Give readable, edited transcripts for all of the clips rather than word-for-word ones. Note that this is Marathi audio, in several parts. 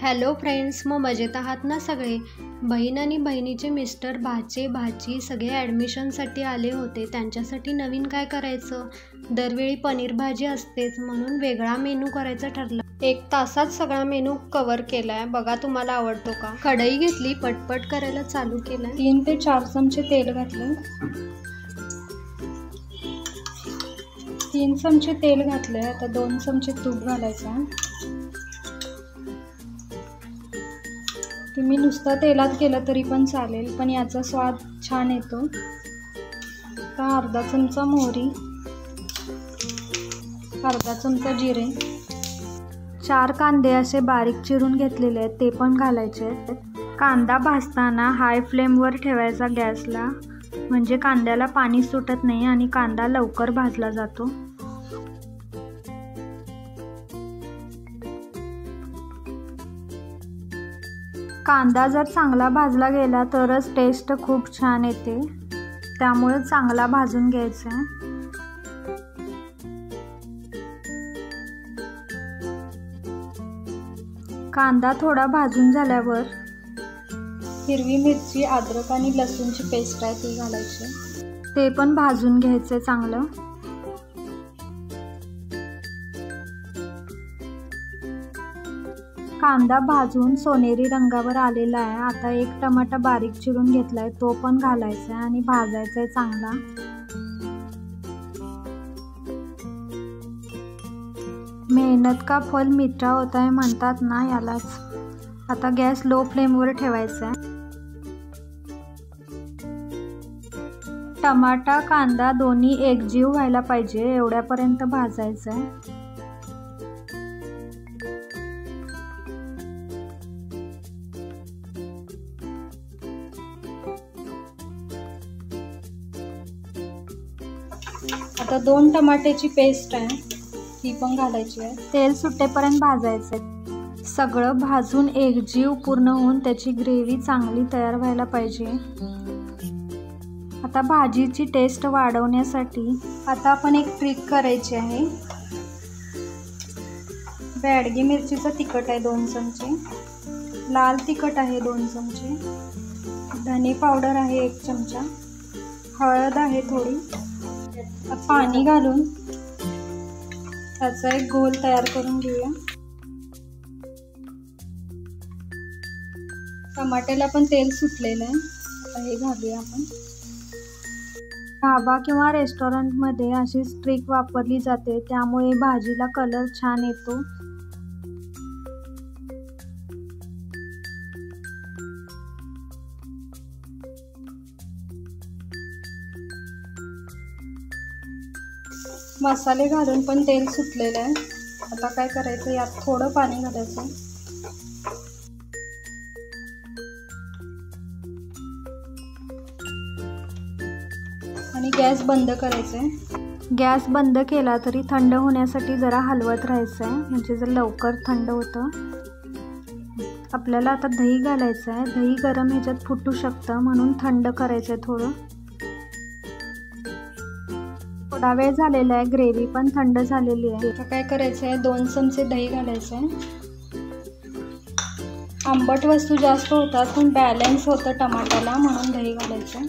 हॅलो फ्रेंड्स, मग मजेत आहात ना सगळे? बहीण आणि बहिणीचे मिस्टर, भाचे भाची सगळे ॲडमिशनसाठी आले होते. त्यांच्यासाठी नवीन काय करायचं? दरवेळी पनीर भाजी असतेच, म्हणून वेगळा मेनू करायचा ठरला. 1 तासात सगळा मेनू कव्हर केलाय. बघा तुम्हाला आवडतो का? कढई घेतली, पटपट करायला चालू केलं. 3 ते 4 चमचे तेल घातले. 3 चमचे तेल घातले. आता 2 चमचे तूप घालायचं. तुम्ही नुसतं तेलात केलं तरी पण चालेल, पण याचा स्वाद छान येतो. आता अर्धा चमचा मोहरी, अर्धा चमचा जिरे, 4 कांदे असे बारीक चिरून घेतलेले आहेत ते पण घालायचे आहेत. कांदा भाजताना हाय फ्लेमवर ठेवायचा गॅसला, म्हणजे कांद्याला पाणी सुटत नाही आणि कांदा लवकर भाजला जातो. कांदा जर चांगला भाजला गेला तरच टेस्ट खूप छान येते, त्यामुळे चांगला भाजून घ्यायचा. कांदा थोडा भाजून झाल्यावर हिरवी मिरची, अद्रक आणि लसूणची पेस्ट आहे ती घालायची. ते पण भाजून घ्यायचं चांगलं. कांदा भाजून सोनेरी रंगावर आलेला आहे. आता 1 टमाटा बारीक चिरून घेतलाय तो पण घालायचा आहे आणि भाजायचा आहे चांगला. मेहनत का फल मीठा होता है म्हणतात ना यालाच. आता गॅस लो फ्लेमवर ठेवायचा आहे. टमाटा कांदा दोन्ही एकजीव व्हायला पाहिजे एवढ्यापर्यंत भाजायचं आहे. आता 2 टमाट्याची पेस्ट आहे ती पण घालायची आहे. तेल सुटेपर्यंत भाजायचं आहे. सगळं भाजून एकजीव पूर्ण होऊन त्याची ग्रेव्ही चांगली तयार व्हायला पाहिजे. आता भाजीची टेस्ट वाढवण्यासाठी आता आपण एक ट्रिक करायची आहे. बॅडगी मिरचीचं तिखट आहे 2 चमचे, लाल तिखट आहे 2 चमचे, धने पावडर आहे 1 चमचा, हळद आहे थोडी. पाणी घालून त्याचा एक घोल तयार करून घेऊया. टमाट्याला पण तेल सुटलेलं आहे. आता हे घालूया आपण. ढाबा किंवा रेस्टॉरंटमध्ये अशी ट्रिक वापरली जाते, त्यामुळे भाजीला कलर छान येतो. मसाले घालून पण तेल सुटलेलं आहे. आता काय करायचं, यात थोडं पाणी घालायचं आणि गॅस बंद करायचं आहे. गॅस बंद केला तरी थंड होण्यासाठी जरा हलवत राहायचं आहे, म्हणजे जर लवकर थंड होतं. आपल्याला आता दही घालायचं आहे. दही गरम ह्याच्यात फुटू शकतं, म्हणून थंड करायचं आहे थोडं. थोडा वेळ झालेला आहे, ग्रेव्ही पण थंड झालेली आहे. आता काय करायचं आहे, 2 चमचे दही घालायचं आहे. आंबट वस्तू जास्त होतात पण बॅलन्स होतं टमाट्याला, म्हणून दही घालायचं आहे.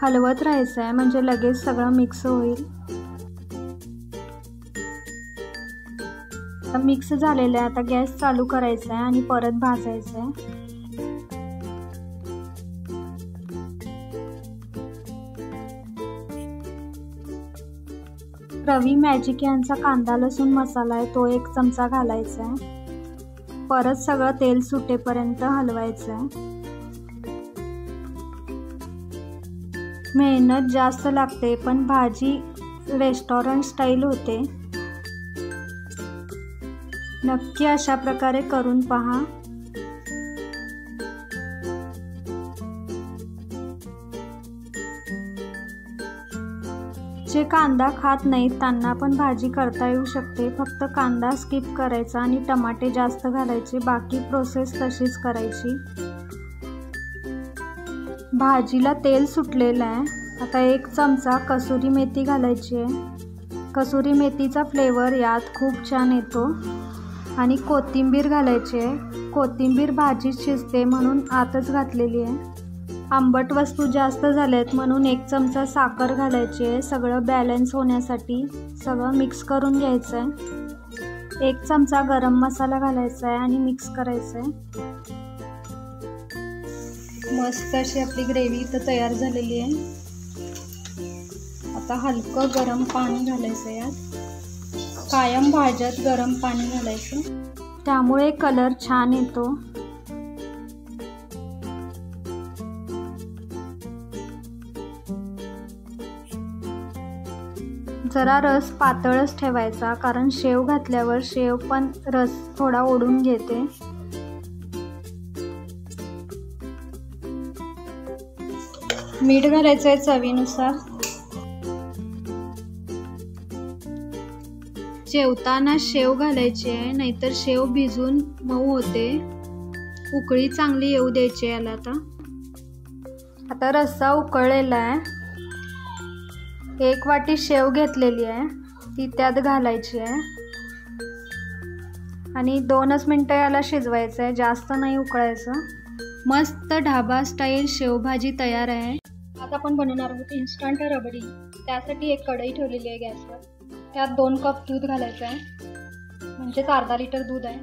हलवत राहायचं आहे, म्हणजे लगेच सगळं मिक्स होईल. आता मिक्स झालेलं आहे. आता गॅस चालू करायचा आहे आणि परत भाजायचं आहे. रवी मॅजिक यांचा कांदा लसूण मसाला आहे तो 1 चमचा घालायचा आहे. परत सगळं तेल सुटेपर्यंत हलवायचं आहे. मेहनत जास्त लागते पण भाजी रेस्टॉरंट स्टाईल होते. नक्की अशा प्रकारे करून पहा. जे कांदा खात नाहीत त्यांना पण भाजी करता येऊ शकते. फक्त कांदा स्किप करायचा आणि टमाटे जास्त घालायचे. बाकी प्रोसेस तशीच करायची. भाजीला तेल सुटलेलं आहे. आता 1 चमचा कसुरी मेथी घालायची आहे. कसुरी मेथीचा फ्लेवर यात खूप छान येतो. आणि कोथिंबीर घालायची आहे. कोथिंबीर भाजीत शिजते म्हणून आतच घातलेली आहे. आंबट वस्तू जास्त झाल्या आहेत म्हणून 1 चमचा साखर घालायची आहे. सगळं बॅलन्स होण्यासाठी सगळं मिक्स करून घ्यायचं आहे. 1 चमचा गरम मसाला घालायचा आहे आणि मिक्स करायचं आहे. मस्त अशी आपली ग्रेव्ही इथं तयार झालेली आहे. आता हलकं गरम पाणी घालायचं आहे. यात कायम भाज्यात गरम पाणी घालायचं, त्यामुळे कलर छान येतो. जरा रस पातळच ठेवायचा, कारण शेव घातल्यावर शेव पण रस थोडा ओढून घेते. मीठ घालायचं आहे चवीनुसार. जेवताना शेव घालायची आहे, नाहीतर शेव भिजून मऊ होते. उकळी चांगली येऊ द्यायची याला. आता रस्सा उकळलेला आहे. 1 वाटी शेव घेतलेली आहे, ती त्यात घालायची आहे आणि 2च मिनटं याला शिजवायचं आहे, जास्त नाही उकळायचं. मस्त ढाबा स्टाईल शेवभाजी तयार आहे. आता आपण बनवणार आहोत इन्स्टंट रबडी. त्यासाठी एक कढई ठेवलेली आहे गॅसवर. त्यात 2 कप दूध घालायचं आहे, म्हणजेच अर्धा लिटर दूध आहे.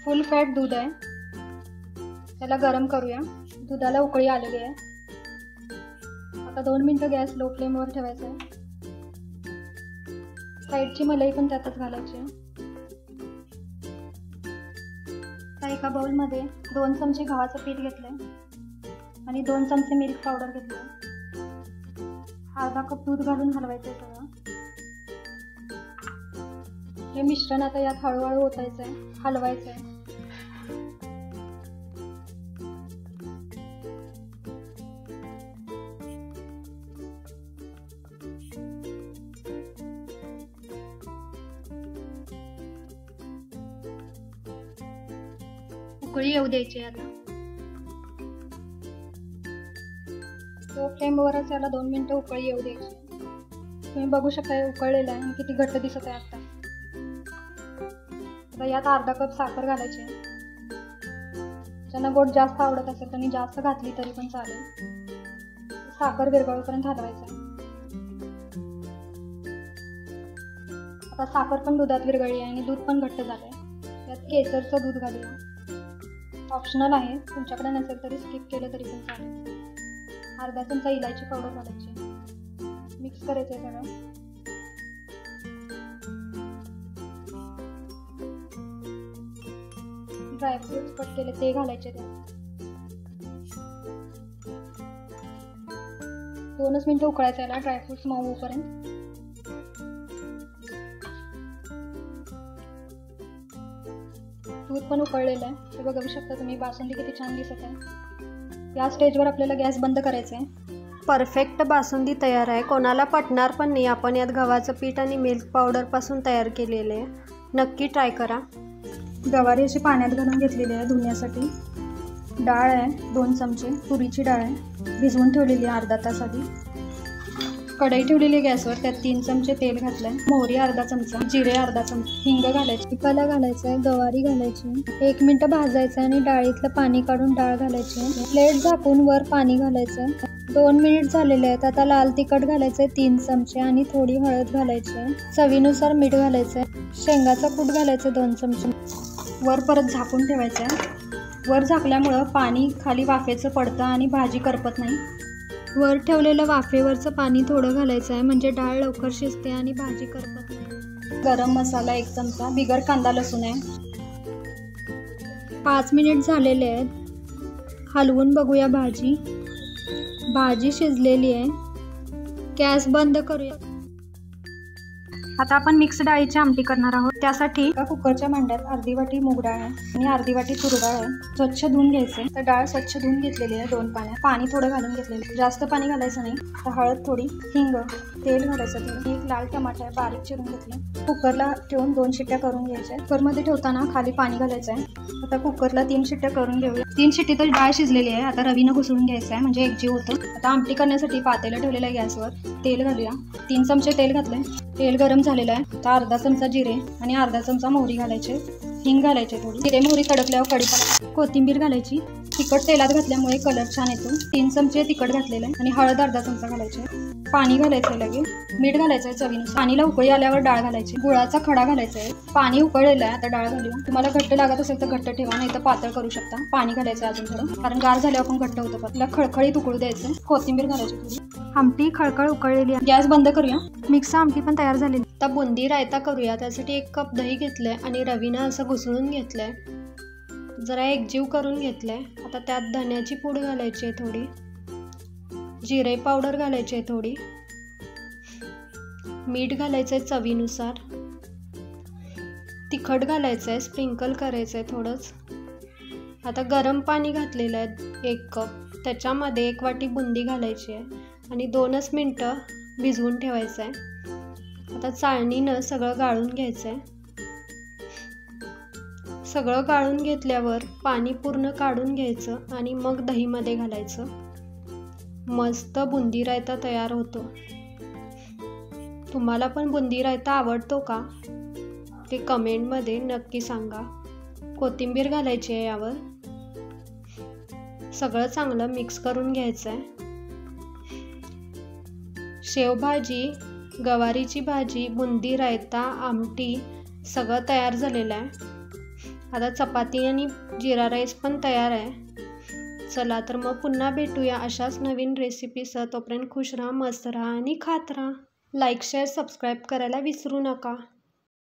फुल फॅट दूध आहे. त्याला गरम करूया. दुधाला उकळी आलेली आहे. आता 2 मिनटं गॅस लो फ्लेमवर ठेवायचा आहे. साईडची मलाई पण त्यातच घालायची आहे. आता एका बाउलमध्ये 2 चमचे गव्हाचं पीठ घेतलंय आणि 2 चमचे मिल्क पावडर घेतलं. अर्धा कप दूध घालून हलवायचं आहे सगळं. हे मिश्रण आता यात हळूहळू ओतायचं आहे, हलवायचं आहे. उकळी येऊ द्यायची आता. तो फ्लेमवरच याला 2 मिनटं उकळी येऊ द्यायची. तुम्ही बघू शकता उकळलेलं आहे आणि किती घट्ट दिसत आहे आता. आता यात अर्धा कप साखर घालायची आहे. ज्यांना गोड जास्त आवडत असेल त्यांनी जास्त घातली तरी पण चालेल. साखर विरघळेपर्यंत हलवायचं. आता साखर पण दुधात विरघळली आहे आणि दूध पण घट्ट झालं आहे. यात केसरचं दूध घालूया. ऑप्शनल आहे, तुमच्याकडे नसेल तरी स्किप केलं तरी पण चालेल. अर्धा चमचा इलायची पावडर घालायची. मिक्स करायचं आहे सगळं. ड्रायफ्रूट्स कट केले ते घालायचे त्यात. 2च मिनटं उकळायचं याला ड्रायफ्रूट्स मऊ होईपर्यंत. दूध पण उकळलेलं आहे. हे बघू शकता तुम्ही. बासुंदी किती छान दिसत आहे. या स्टेजवर आपल्याला गॅस बंद करायचा आहे. परफेक्ट बासुंदी तयार आहे. कोणाला पटणार पण नाही. आपण यात गव्हाचं पीठ आणि मिल्क पावडरपासून तयार केलेले आहे. नक्की ट्राय करा. गवारी अशी पाण्यात घालून घेतलेली आहे धुण्यासाठी. डाळ आहे 2 चमचे, तुरीची डाळ आहे, भिजवून ठेवलेली आहे अर्धा तास आधी. कढई ठेवलेली आहे गॅसवर. त्यात 3 चमचे तेल घातलं आहे. मोहरी अर्धा चमचा, जिरे अर्धा चमचा, हिंग घालायची, पिकाला घालायचं आहे, गवारी घालायची. 1 मिनटं भाजायचं आणि डाळीतलं पाणी काढून डाळ घालायची. प्लेट झाकून वर पाणी घालायचं. 2 मिनिट झालेले आहेत. आता लाल तिखट घालायचं 3 चमचे आणि थोडी हळद घालायची. चवीनुसार मीठ घालायचं. शेंगाचा कूट घालायचं 2 चमचे. वर परत झाकून ठेवायचं आहे. वर झाकल्यामुळं पाणी खाली वाफेचं पडतं आणि भाजी करपत नाही. वर ठेवलेलं वाफेवरचं पाणी थोडं घालायचं आहे, म्हणजे डाळ लवकर शिजते आणि भाजी करपत नाही. गरम मसाला 1 चमचा, बिगर कांदा लसूण आहे. 5 मिनिट झालेले आहेत. हलवून बघूया भाजी. भाजी शिजलेली आहे. गॅस बंद करूया. आता आपण मिक्स डाळीची आमटी करणार आहोत. त्यासाठी एका कुकरच्या भांड्यात अर्धी वाटी मूग डाळ आहे आणि अर्धी वाटी तूर डाळ आहे. स्वच्छ धुवून घ्यायचे. तर डाळ स्वच्छ धुवून घेतलेली आहे 2 पाण्यात. पाणी थोडं घालून घेतलेलं. जास्त पाणी घालायचं नाही. तर हळद थोडी, हिंग, तेल घालायचं थोडं. 1 लाल टमाटर आहे बारीक चिरून घेतले. कुकरला ठेवून 2 शिट्ट्या करून घ्यायच्या. कुकरमध्ये ठेवताना खाली पाणी घालायचं आहे. आता कुकरला 3 शिट्ट्या करून घेऊया. 3 शिट्टीतच डाळ शिजलेली आहे. आता रवीनं घुसळून घ्यायचं आहे, म्हणजे एकजीव होतं. आता आमटी करण्यासाठी पातेलं ठेवलेलं आहे गॅसवर. तेल घालूया. 3 चमचे तेल घातलंय. तेल गरम झालेलं आहे. आता अर्धा चमचा जिरे आणि अर्धा चमचा मोहरी घालायचे. हिंग घालायचे थोडी. जिरे मोहरी कडकल्यावर कढीपत्ता, कोथिंबीर घालायची. तिखट तेलात घातल्यामुळे कलर छान येतो. 3 चमचे तिखट घातलेलं आहे आणि हळद अर्धा चमचा घालायचे. पाणी घालायचं लगे. मीठ घालायचं चवीनुसार. पाणीला उकळी आल्यावर डाळ घालायची. गुळाचा खडा घालायचा आहे. पाणी उकळलेलं आहे. आता डाळ घालूया. तुम्हाला घट्ट लागत असेल तर घट्ट ठेवा, नाही तर पातळ करू शकता. पाणी घालायचं अजून थोडं, कारण गार झाल्यावर पण घट्ट होतं. त्याला खळखळीत उकळू द्यायचं. कोथिंबीर घालायची थोडी. आमटी खळखळ उकळलेली आहे. गॅस बंद करूया. मिक्स आमटी पण तयार झालेली. आता बुंदी रायता करूया. त्यासाठी 1 कप दही घेतलंय आणि रवीनं असं घुसळून घेतलंय. जरा एकजीव करून घेतलंय. आता त्यात धन्याची पूड घालायची आहे थोडी, जिरे पावडर घालायची आहे थोडी, मीठ घालायचं आहे चवीनुसार, तिखट घालायचं आहे, स्प्रिंकल करायचं आहे थोडंच. आता गरम पाणी घातलेलं आहे 1 कप. त्याच्यामध्ये 1 वाटी बुंदी घालायची आहे आणि 2च मिनटं भिजवून ठेवायचं आहे. आता चाळणीनं सगळं गाळून घ्यायचं आहे. सगळं गाळून घेतल्यावर पाणी पूर्ण काढून घ्यायचं आणि मग दहीमध्ये घालायचं. मस्त बुंदी रायता तयार होतो. तुम्हाला पण बुंदी रायता आवडतो का ते कमेंटमध्ये नक्की सांगा. कोथिंबीर घालायची आहे यावर. सगळं चांगलं मिक्स करून घ्यायचं आहे. शेवभाजी, गवारीची भाजी, बुंदी रायता, आमटी सगळं तयार झालेलं आहे. आता चपाती आणि जिरा राईस पण तयार आहे. चला तर मग पुन्हा भेटूया अशाच नवीन रेसिपीसह. तोपर्यंत खुश राहा, मस्त राहा आणि खात राहा. लाईक, शेअर, सबस्क्राईब करायला विसरू नका.